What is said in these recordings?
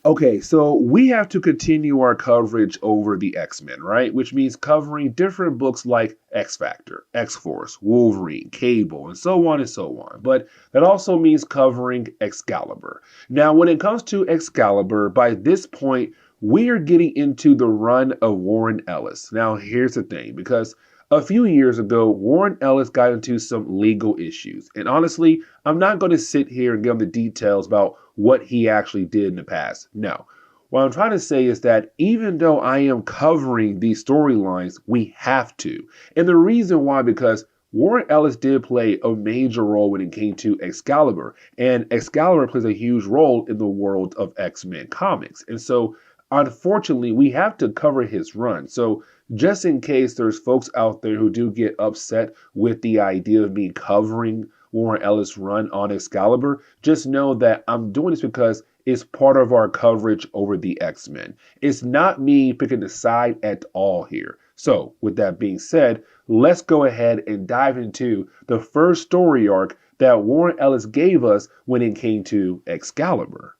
Okay, so we have to continue our coverage over the X-Men, right? Which means covering different books like X-Factor, X-Force, Wolverine, Cable, and so on and so on. But that also means covering Excalibur. Now, when it comes to Excalibur, by this point, we are getting into the run of Warren Ellis. Now, here's the thing, because a few years ago, Warren Ellis got into some legal issues. And honestly, I'm not going to sit here and give the details about what he actually did in the past. No. What I'm trying to say is that even though I am covering these storylines, we have to. And the reason why, because Warren Ellis did play a major role when it came to Excalibur, and Excalibur plays a huge role in the world of X-Men comics. And so, unfortunately, we have to cover his run. So, just in case there's folks out there who do get upset with the idea of me covering Warren Ellis' run on Excalibur, just know that I'm doing this because it's part of our coverage over the X-Men. It's not me picking a side at all here. So, with that being said, let's go ahead and dive into the first story arc that Warren Ellis gave us when it came to Excalibur.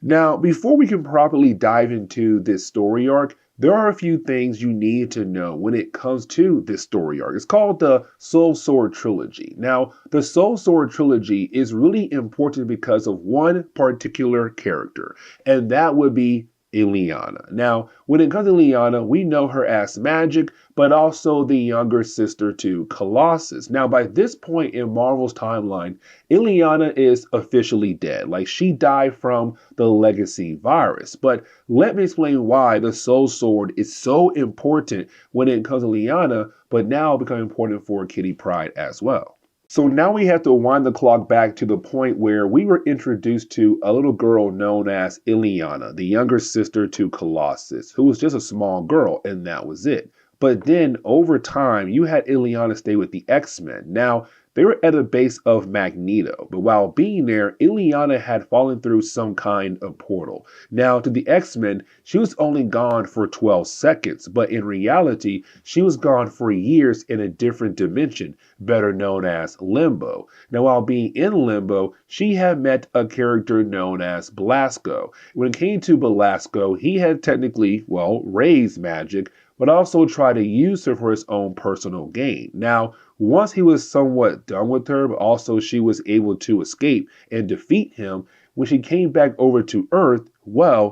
Now, before we can properly dive into this story arc, there are a few things you need to know when it comes to this story arc. It's called the Soul Sword Trilogy. Now, the Soul Sword Trilogy is really important because of one particular character, and that would be Illyana. Now, when it comes to Illyana, we know her as Magic, but also the younger sister to Colossus. Now, by this point in Marvel's timeline, Illyana is officially dead. Like, she died from the legacy virus. But let me explain why the Soul Sword is so important when it comes to Illyana, but now becoming important for Kitty Pryde as well. So now we have to wind the clock back to the point where we were introduced to a little girl known as Illyana, the younger sister to Colossus, who was just a small girl, and that was it. But then over time, you had Illyana stay with the X-Men. Now, they were at the base of Magneto, but while being there, Illyana had fallen through some kind of portal. Now, to the X-Men, she was only gone for 12 seconds, but in reality, she was gone for years in a different dimension, better known as Limbo. Now, while being in Limbo, she had met a character known as Belasco. When it came to Belasco, he had technically, raised magic, but also tried to use her for his own personal gain. Now, once he was somewhat done with her, but also she was able to escape and defeat him, when she came back over to Earth,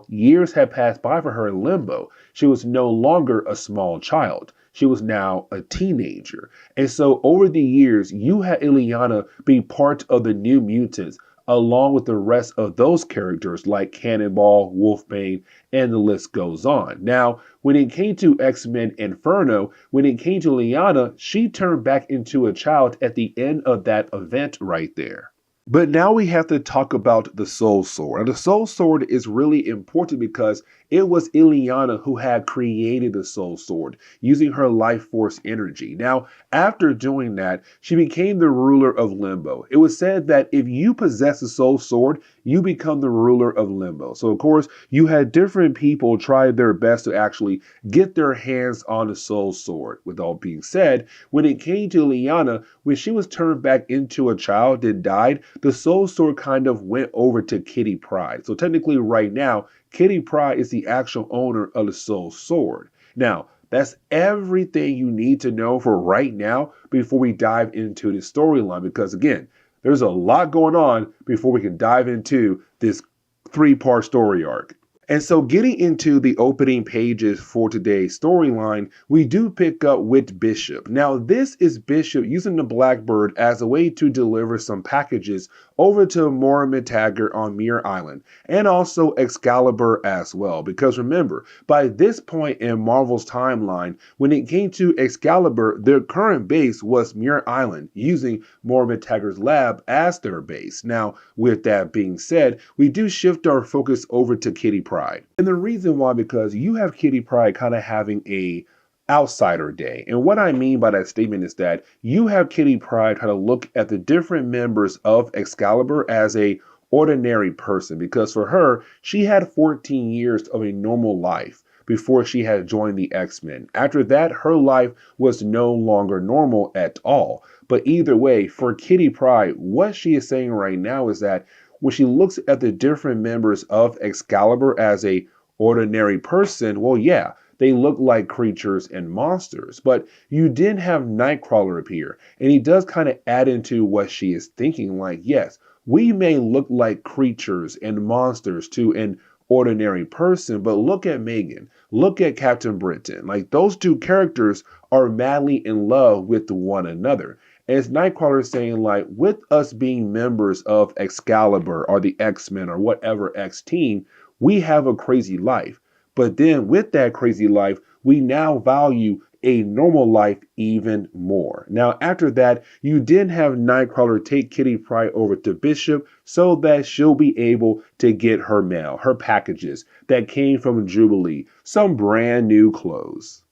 years had passed by for her in Limbo. She was no longer a small child. She was now a teenager. And so over the years, you had Illyana be part of the New Mutants, along with the rest of those characters like Cannonball, Wolfbane, and the list goes on. Now, when it came to X-Men Inferno, when it came to Illyana, she turned back into a child at the end of that event right there. But now we have to talk about the Soul Sword. And the Soul Sword is really important because it was Illyana who had created the Soul Sword using her life force energy. Now, after doing that, she became the ruler of Limbo. It was said that if you possess the Soul Sword, you become the ruler of Limbo. So, of course, you had different people try their best to actually get their hands on the Soul Sword. With all being said, when it came to Illyana, when she was turned back into a child and died, the Soul Sword kind of went over to Kitty Pryde. So technically right now, Kitty Pryde is the actual owner of the Soul Sword. Now, that's everything you need to know for right now before we dive into the storyline. Because again, there's a lot going on before we can dive into this three-part story arc. And so getting into the opening pages for today's storyline, we do pick up with Bishop. Now, this is Bishop using the Blackbird as a way to deliver some packages over to Moira Taggart on Muir Island, and also Excalibur as well. Because remember, by this point in Marvel's timeline, when it came to Excalibur, their current base was Muir Island, using Moira Taggart's lab as their base. Now, with that being said, we do shift our focus over to Kitty Pryde. And the reason why, because you have Kitty Pryde kind of having a outsider day. And what I mean by that statement is that you have Kitty Pryde try to look at the different members of Excalibur as a ordinary person, because for her, she had 14 years of a normal life before she had joined the X-Men. After that, her life was no longer normal at all. But either way, for Kitty Pryde, what she is saying right now is that when she looks at the different members of Excalibur as a ordinary person, well, yeah, they look like creatures and monsters. But you did have Nightcrawler appear, and he does kind of add into what she is thinking. Like, yes, we may look like creatures and monsters to an ordinary person, but look at Megan, look at Captain Britain. Like, those two characters are madly in love with one another. And it's Nightcrawler saying, like, with us being members of Excalibur or the X-Men or whatever X team, we have a crazy life. But then with that crazy life, we now value a normal life even more. Now, after that, you did have Nightcrawler take Kitty Pryde over to Bishop so that she'll be able to get her mail, her packages that came from Jubilee, some brand new clothes.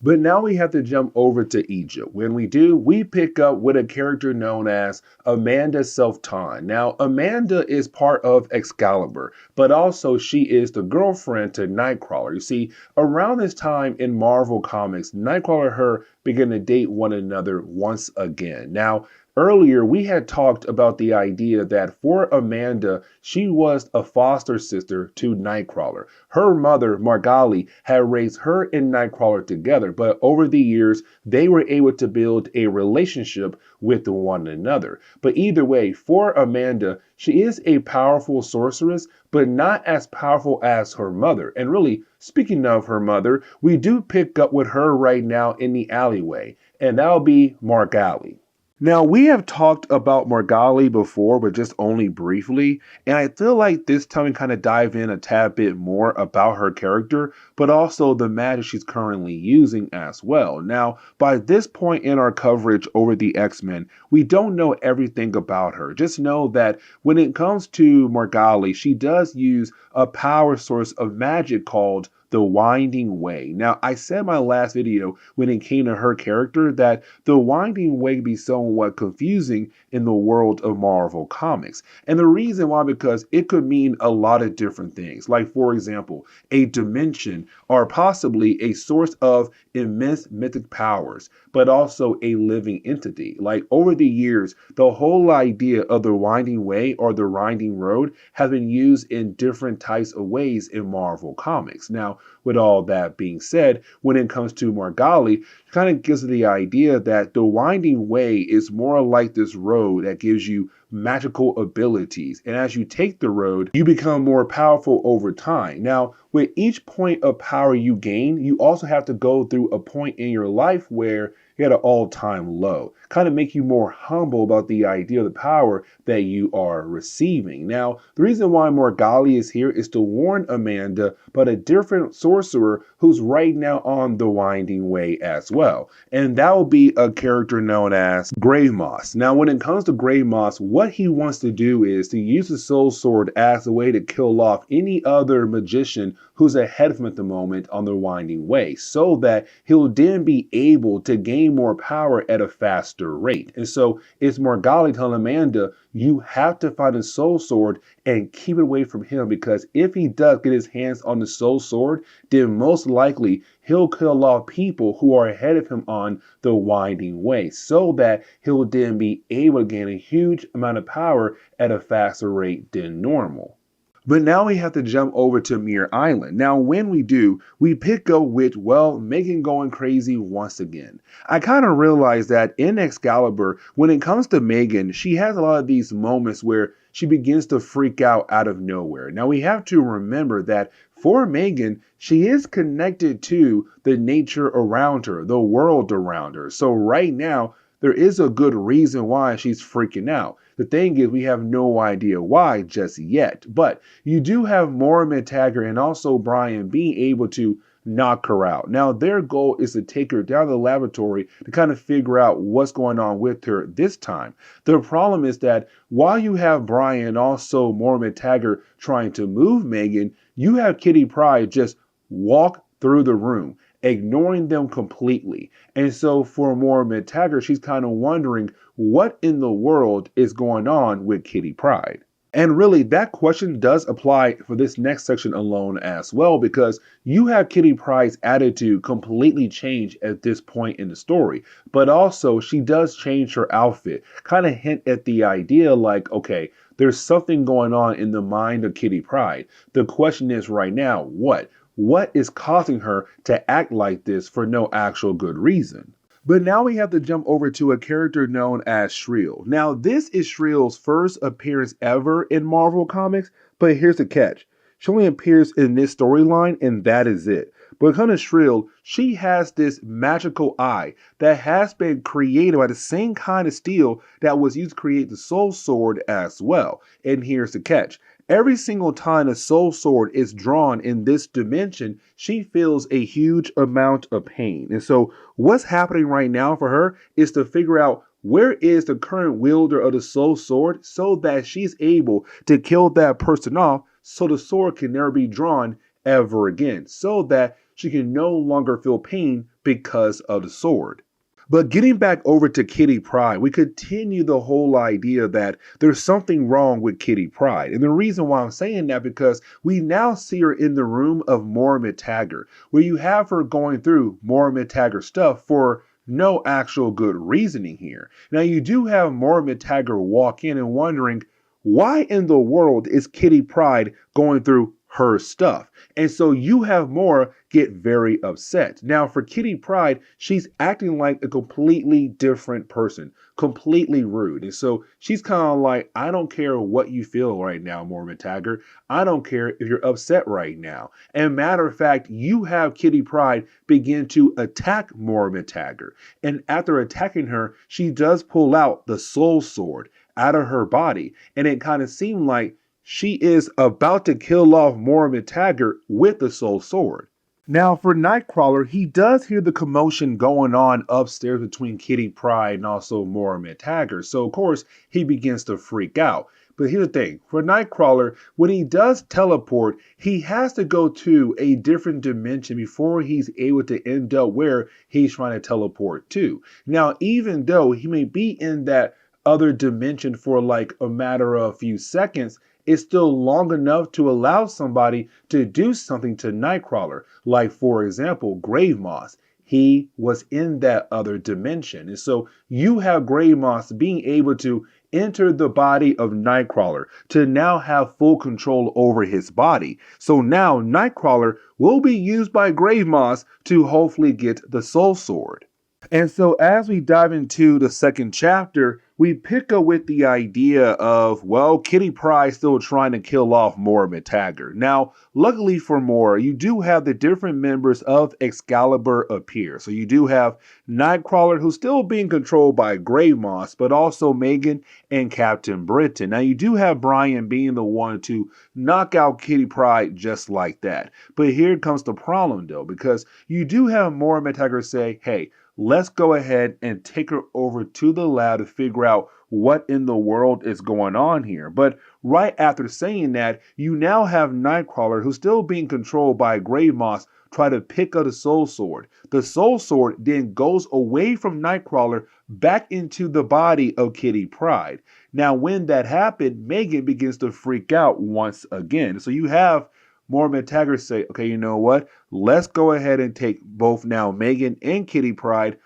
But now we have to jump over to Egypt. When we do, we pick up with a character known as Amanda Selfton. Now, Amanda is part of Excalibur, but also she is the girlfriend to Nightcrawler. You see, around this time in Marvel Comics, Nightcrawler and her begin to date one another once again. Now, earlier, we had talked about the idea that for Amanda, she was a foster sister to Nightcrawler. Her mother, Margali, had raised her and Nightcrawler together, but over the years, they were able to build a relationship with one another. But either way, for Amanda, she is a powerful sorceress, but not as powerful as her mother. And really, speaking of her mother, we do pick up with her right now in the alleyway, and that'll be Margali. Now, we have talked about Margali before, but just only briefly, and I feel like this time we kind of dive in a tad bit more about her character, but also the magic she's currently using as well. Now, by this point in our coverage over the X-Men, we don't know everything about her. Just know that when it comes to Margali, she does use a power source of magic called the Winding Way. Now, I said in my last video when it came to her character that the Winding Way can be somewhat confusing in the world of Marvel Comics. And the reason why, because it could mean a lot of different things. Like, for example, a dimension or possibly a source of immense mythic powers, but also a living entity. Like, over the years, the whole idea of the Winding Way or the Winding Road has been used in different types of ways in Marvel Comics. Now, with all that being said, when it comes to Margali, it kind of gives the idea that the Winding Way is more like this road that gives you magical abilities. And as you take the road, you become more powerful over time. Now, with each point of power you gain, you also have to go through a point in your life where you're at an all-time low. Kind of make you more humble about the idea of the power that you are receiving. Now, the reason why Margali is here is to warn Amanda about a different sorcerer who's right now on the Winding Way as well. And that will be a character known as Grey Moss. Now, when it comes to Grey Moss, what he wants to do is to use the Soul Sword as a way to kill off any other magician who's ahead of him at the moment on the Winding Way, so that he'll then be able to gain more power at a faster rate. And so it's Margali telling Amanda, you have to find a Soul Sword and keep it away from him, because if he does get his hands on the Soul Sword, then most likely he'll kill off people who are ahead of him on the Winding Way, so that he'll then be able to gain a huge amount of power at a faster rate than normal. But now we have to jump over to Muir Island. Now, when we do, we pick up with, well, Megan going crazy once again. I kind of realized that in Excalibur, when it comes to Megan, she has a lot of these moments where she begins to freak out of nowhere. Now, we have to remember that for Megan, she is connected to the nature around her, the world around her. So right now, there is a good reason why she's freaking out. The thing is, we have no idea why just yet. But you do have Moira Taggart and also Brian being able to knock her out. Now, their goal is to take her down to the laboratory to kind of figure out what's going on with her this time. The problem is that while you have Brian and also Moira Taggart trying to move Megan, you have Kitty Pryde just walk through the room, ignoring them completely. And so for Moira Taggart, she's kind of wondering what in the world is going on with Kitty Pryde. And really, that question does apply for this next section alone as well, because you have Kitty Pryde's attitude completely change at this point in the story. But also, she does change her outfit, kind of hint at the idea like, okay, there's something going on in the mind of Kitty Pryde. The question is right now, what? What is causing her to act like this for no actual good reason? But now we have to jump over to a character known as Shrill. Now, this is Shrill's first appearance ever in Marvel Comics, but here's the catch. She only appears in this storyline, and that is it. But kind of Shrill, she has this magical eye that has been created by the same kind of steel that was used to create the Soul Sword as well. And here's the catch. Every single time a soul sword is drawn in this dimension, she feels a huge amount of pain. And so what's happening right now for her is to figure out where is the current wielder of the soul sword so that she's able to kill that person off so the sword can never be drawn ever again, so that she can no longer feel pain because of the sword. But getting back over to Kitty Pryde, we continue the whole idea that there's something wrong with Kitty Pryde. And the reason why I'm saying that because we now see her in the room of Moira McTaggart, where you have her going through Moira McTaggart stuff for no actual good reasoning here. Now you do have Moira McTaggart walk in and wondering, why in the world is Kitty Pryde going through her stuff? And so you have Moira get very upset. Now for Kitty Pryde, she's acting like a completely different person, completely rude. And so she's kind of like, I don't care what you feel right now, Moira McTaggart. I don't care if you're upset right now. And matter of fact, you have Kitty Pryde begin to attack Moira McTaggart. And after attacking her, she does pull out the soul sword out of her body. And it kind of seemed like she is about to kill off Moira McTaggart with the soul sword. Now for Nightcrawler, he does hear the commotion going on upstairs between Kitty Pryde and also Moira McTaggart. So of course he begins to freak out. But here's the thing, for Nightcrawler, when he does teleport, he has to go to a different dimension before he's able to end up where he's trying to teleport to. Now even though he may be in that other dimension for like a matter of a few seconds, it's still long enough to allow somebody to do something to Nightcrawler. Like for example, Grave Moss. He was in that other dimension. And so you have Grave Moss being able to enter the body of Nightcrawler to now have full control over his body. So now Nightcrawler will be used by Grave Moss to hopefully get the Soul Sword. And so as we dive into the second chapter, we pick up with the idea of, well, Kitty Pryde still trying to kill off Moira McTaggart. Now, luckily for Moira, you do have the different members of Excalibur appear. So you do have Nightcrawler, who's still being controlled by Grave Moss, but also Megan and Captain Britain. Now, you do have Brian being the one to knock out Kitty Pryde just like that. But here comes the problem, though, because you do have Moira McTaggart say, hey, let's go ahead and take her over to the lab to figure out what in the world is going on here. But right after saying that, you now have Nightcrawler, who's still being controlled by Grave Moss, try to pick up the Soul Sword. The Soul Sword then goes away from Nightcrawler back into the body of Kitty Pryde. Now, when that happened, Megan begins to freak out once again. So you have Moira McTaggart say, okay, you know what? Let's go ahead and take both now Megan and Kitty Pryde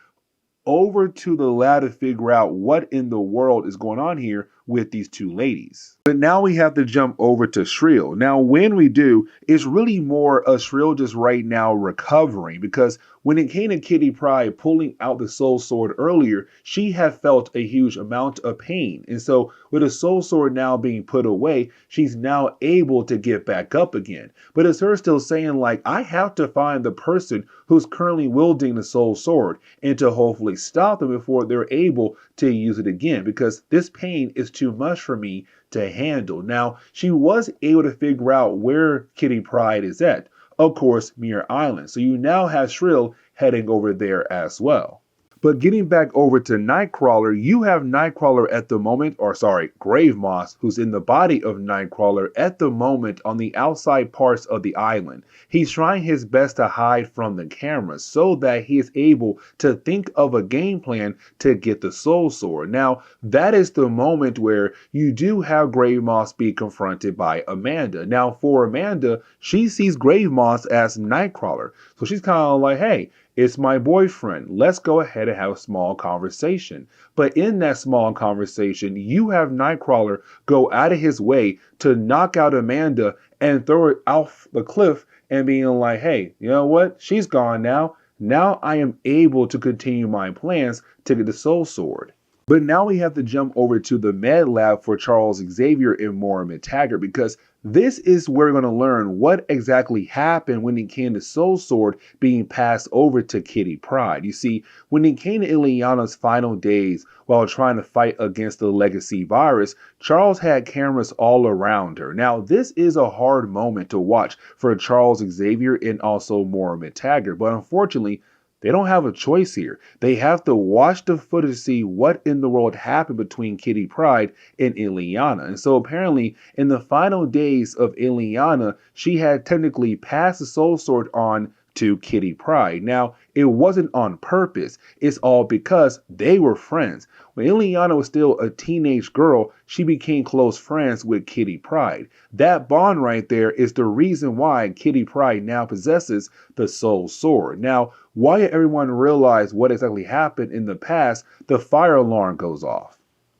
over to the lab to figure out what in the world is going on here with these two ladies. But now we have to jump over to Shrill. Now, when we do, it's really more of Shrill just right now recovering, because when it came to Kitty Pryde pulling out the Soul Sword earlier, she had felt a huge amount of pain. And so with the Soul Sword now being put away, she's now able to get back up again. But it's her still saying like, I have to find the person who's currently wielding the Soul Sword and to hopefully stop them before they're able to use it again, because this pain is too much for me to handle. Now, she was able to figure out where Kitty Pryde is at. Of course, Muir Island. So you now have Shrill heading over there as well. But getting back over to Nightcrawler, you have Nightcrawler at the moment, or sorry, Grave Moss, who's in the body of Nightcrawler at the moment on the outside parts of the island. He's trying his best to hide from the camera so that he is able to think of a game plan to get the Soul Sword. Now, that is the moment where you do have Grave Moss be confronted by Amanda. Now, for Amanda, she sees Grave Moss as Nightcrawler. So she's kind of like, hey, it's my boyfriend. Let's go ahead and have a small conversation. But in that small conversation, you have Nightcrawler go out of his way to knock out Amanda and throw her off the cliff and being like, hey, you know what? She's gone now. Now I am able to continue my plans to get the Soul Sword. But now we have to jump over to the med lab for Charles Xavier and Moira McTaggart, because this is where we're going to learn what exactly happened when it came to Soul Sword being passed over to Kitty Pryde. You see, when it came to Illyana's final days while trying to fight against the legacy virus, Charles had cameras all around her. Now, this is a hard moment to watch for Charles Xavier and also Moira McTaggart, but unfortunately, they don't have a choice here. They have to watch the footage to see what in the world happened between Kitty Pryde and Illyana. And so apparently in the final days of Illyana, she had technically passed the Soul Sword on to Kitty Pryde. Now, it wasn't on purpose. It's all because they were friends. When Illyana was still a teenage girl, she became close friends with Kitty Pryde. That bond right there is the reason why Kitty Pryde now possesses the Soul Sword. Now, why did everyone realize what exactly happened in the past? The fire alarm goes off.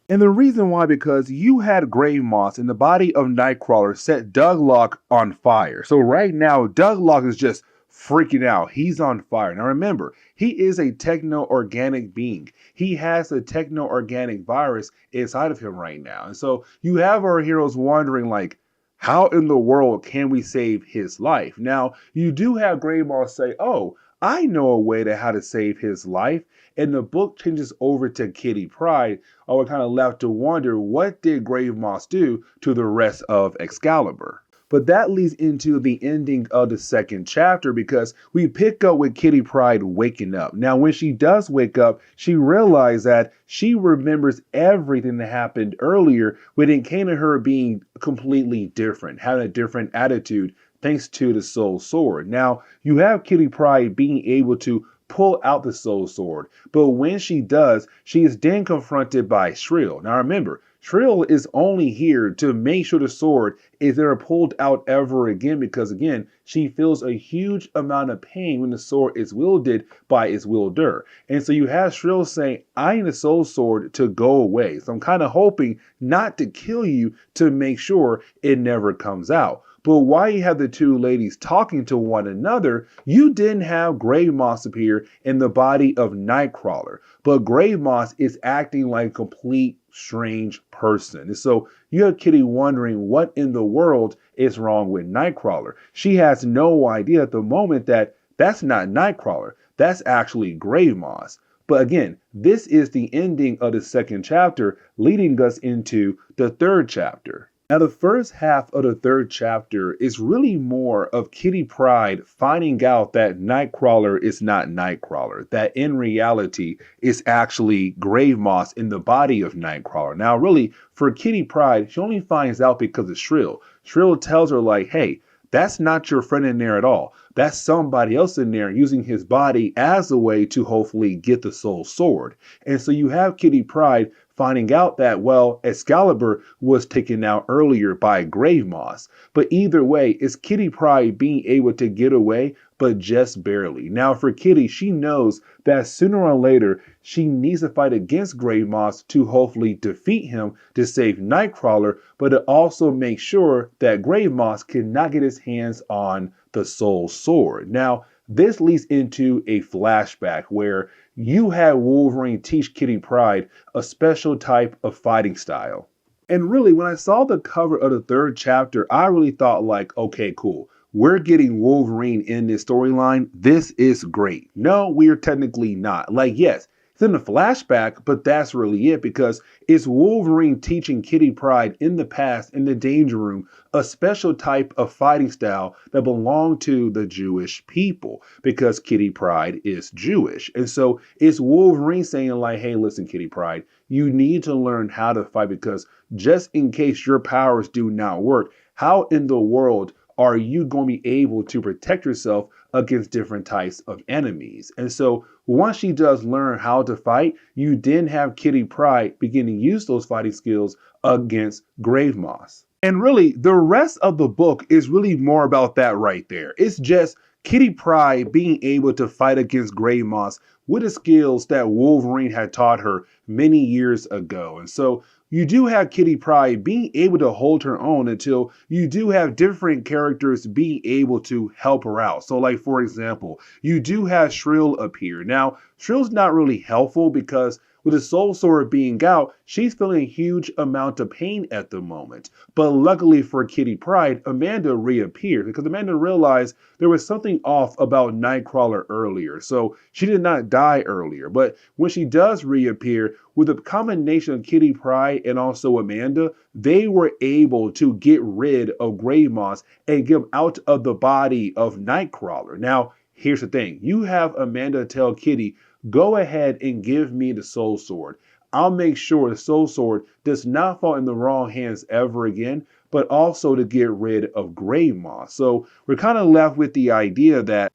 And the reason why, because you had Grave Moss in the body of Nightcrawler set Douglock on fire. So right now, Douglock is just freaking out. He's on fire. Now remember, he is a techno-organic being. He has a techno-organic virus inside of him right now. And so you have our heroes wondering, like, how in the world can we save his life? Now, you do have Grave Moss say, oh, I know a way to how to save his life. And the book changes over to Kitty Pryde. We're kind of left to wonder, what did Grave Moss do to the rest of Excalibur? But that leads into the ending of the second chapter, because we pick up with Kitty Pryde waking up. Now, when she does wake up, she realizes that she remembers everything that happened earlier when it came to her being completely different, having a different attitude thanks to the Soul Sword. Now, you have Kitty Pryde being able to pull out the Soul Sword, but when she does, she is then confronted by Shrill. Now remember, Shrill is only here to make sure the sword is never pulled out ever again, because again, she feels a huge amount of pain when the sword is wielded by its wielder. And so you have Shrill saying, I need the Soul Sword to go away. So I'm kind of hoping not to kill you to make sure it never comes out. But while you have the two ladies talking to one another, you didn't have Grave Moss appear in the body of Nightcrawler. But Grave Moss is acting like a complete strange person. And so you have Kitty wondering what in the world is wrong with Nightcrawler. She has no idea at the moment that that's not Nightcrawler. That's actually Grave Moss. But again, this is the ending of the second chapter, leading us into the third chapter. Now, the first half of the third chapter is really more of Kitty Pryde finding out that Nightcrawler is not Nightcrawler, that in reality is actually Grave Moss in the body of Nightcrawler. Now, really, for Kitty Pryde, she only finds out because of Shrill. Shrill tells her, like, hey, that's not your friend in there at all. That's somebody else in there using his body as a way to hopefully get the Soul Sword. And so you have Kitty Pryde finding out that, well, Excalibur was taken out earlier by Grave Moss. But either way, it's Kitty Pryde being able to get away, but just barely. Now for Kitty, she knows that sooner or later, she needs to fight against Grave Moss to hopefully defeat him to save Nightcrawler, but to also make sure that Grave Moss cannot get his hands on the Soul Sword. Now, this leads into a flashback where you had Wolverine teach Kitty Pryde a special type of fighting style. And really, when I saw the cover of the third chapter, I really thought like, okay, cool. We're getting Wolverine in this storyline. This is great. No, we're technically not. Like, yes, it's in the flashback, but that's really it, because it's Wolverine teaching Kitty Pryde in the past in the Danger Room a special type of fighting style that belonged to the Jewish people, because Kitty Pryde is Jewish. And so it's Wolverine saying like, hey, listen, Kitty Pryde, you need to learn how to fight, because just in case your powers do not work, how in the world are you going to be able to protect yourself against different types of enemies? And so once she does learn how to fight, you then have Kitty Pryde begin to use those fighting skills against Grave Moss. And really, the rest of the book is really more about that right there. It's just Kitty Pryde being able to fight against Grey Moss with the skills that Wolverine had taught her many years ago. And so you do have Kitty Pryde being able to hold her own until you do have different characters being able to help her out. So like, for example, you do have Shrill appear. Now, Shrill's not really helpful because with the Soul Sword being out, she's feeling a huge amount of pain at the moment. But luckily for Kitty Pryde, Amanda reappeared because Amanda realized there was something off about Nightcrawler earlier. So she did not die earlier. But when she does reappear, with a combination of Kitty Pryde and also Amanda, they were able to get rid of Grey Moss and get him out of the body of Nightcrawler. Now, here's the thing. You have Amanda tell Kitty, go ahead and give me the Soul Sword. I'll make sure the Soul Sword does not fall in the wrong hands ever again, but also to get rid of Grey Moss. So we're kind of left with the idea that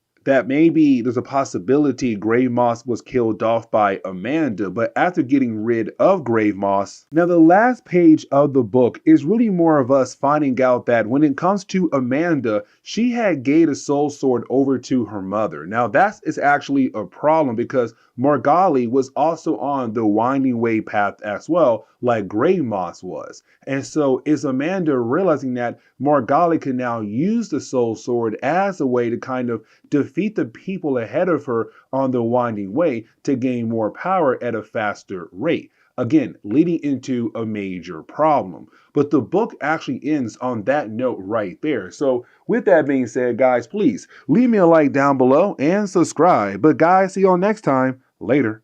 maybe there's a possibility Grey Moss was killed off by Amanda, but after getting rid of Grey Moss, now the last page of the book is really more of us finding out that when it comes to Amanda, she had gave the Soul Sword over to her mother. Now that is actually a problem because Margali was also on the winding way path as well, like Grey Moss was. And so is Amanda realizing that Margali can now use the Soul Sword as a way to kind of defeat the people ahead of her on the winding way to gain more power at a faster rate. Again, leading into a major problem. But the book actually ends on that note right there. So with that being said, guys, please leave me a like down below and subscribe. But guys, see y'all next time. Later.